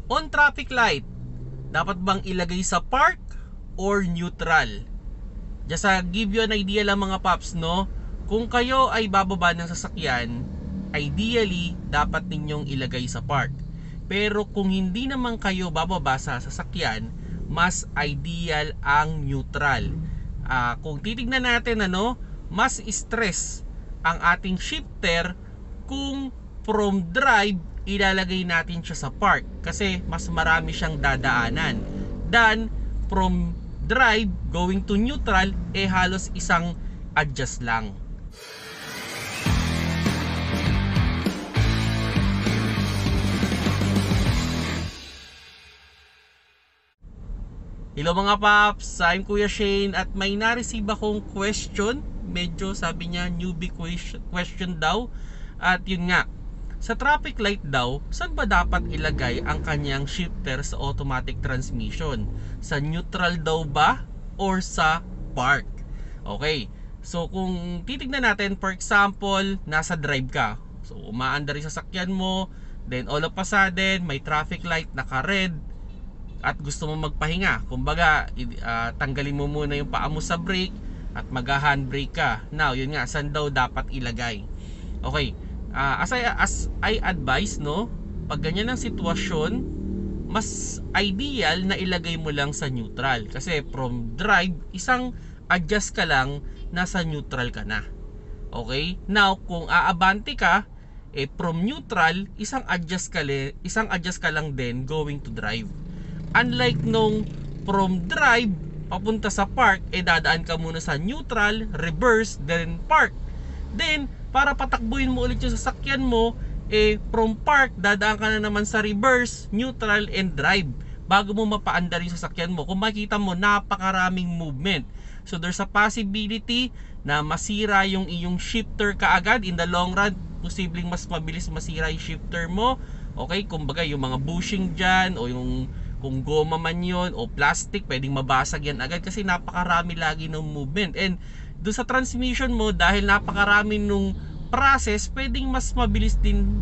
On traffic light, dapat bang ilagay sa park or neutral? Just give you an idea lang mga paps, no? Kung kayo ay bababa ng sasakyan, ideally, dapat ninyong ilagay sa park. Pero kung hindi naman kayo bababa sa sasakyan, mas ideal ang neutral. Kung titignan natin, mas stress ang ating shifter kung from drive ilalagay natin siya sa park kasi mas marami siyang dadaanan than from drive going to neutral halos isang adjust lang. Hello mga paps, I'm Kuya Shane at may na-receive akong question. Medyo sabi niya newbie question daw. At yun nga, sa traffic light daw, saan ba dapat ilagay ang kanyang shifter sa automatic transmission? Sa neutral daw ba or sa park? Okay, so kung titignan natin, for example, nasa drive ka. So umaandar yung sasakyan mo, then all of a sudden, may traffic light, naka-red, at gusto mo magpahinga. Kumbaga, tanggalin mo muna yung paa mo sa brake at mag-handbrake ka. Now, yun nga, saan daw dapat ilagay? Okay, as I advise, pag ganyan ang sitwasyon, mas ideal na ilagay mo lang sa neutral. Kasi from drive, isang adjust ka lang, nasa neutral ka na. Okay? Now, kung aabante ka, from neutral, isang adjust ka lang din going to drive. Unlike nung from drive papunta sa park, dadaan ka muna sa neutral, reverse, then park. Then, para patakbuhin mo ulit yung sasakyan mo, from park, dadaan ka na naman sa reverse, neutral, and drive bago mo mapaandar yung sasakyan mo. Kung makita mo, napakaraming movement. So, there's a possibility na masira yung iyong shifter kaagad. In the long run, posibleng mas mabilis masira yung shifter mo. Okay, kumbaga yung mga bushing dyan, o yung kung goma man yun o plastic, pwedeng mabasag yan agad kasi napakarami lagi ng movement. And doon sa transmission mo, dahil napakarami nung process, pwedeng mas mabilis din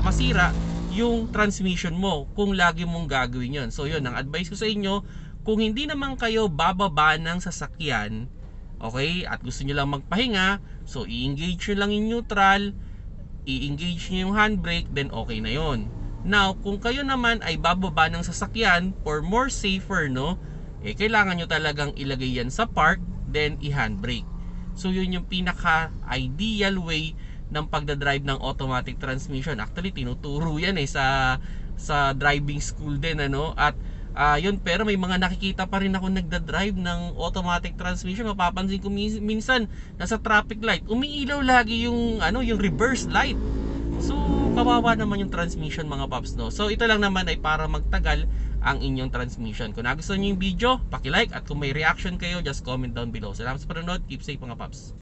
masira yung transmission mo kung lagi mong gagawin yun. So yun, ang advice ko sa inyo, kung hindi naman kayo bababa ng sasakyan, okay, at gusto nyo lang magpahinga, so i-engage nyo lang yung neutral, i-engage nyo yung handbrake, then okay na yun. Now, kung kayo naman ay bababa ng sasakyan for more safer, kailangan nyo talagang ilagay yan sa park, then i-handbrake. So, yun yung pinaka-ideal way ng pagdadrive ng automatic transmission. Actually, tinuturo yan sa driving school din, At yun, pero may mga nakikita pa rin ako nagdadrive ng automatic transmission. Mapapansin ko minsan nasa traffic light, umiilaw lagi yung reverse light. So, kawawa naman yung transmission mga paps, So, ito lang naman ay para magtagal ang inyong transmission. Kung nagustuhan nyo yung video, paki-like, at kung may reaction kayo, just comment down below. Salamat sa panonood. Keep safe mga paps.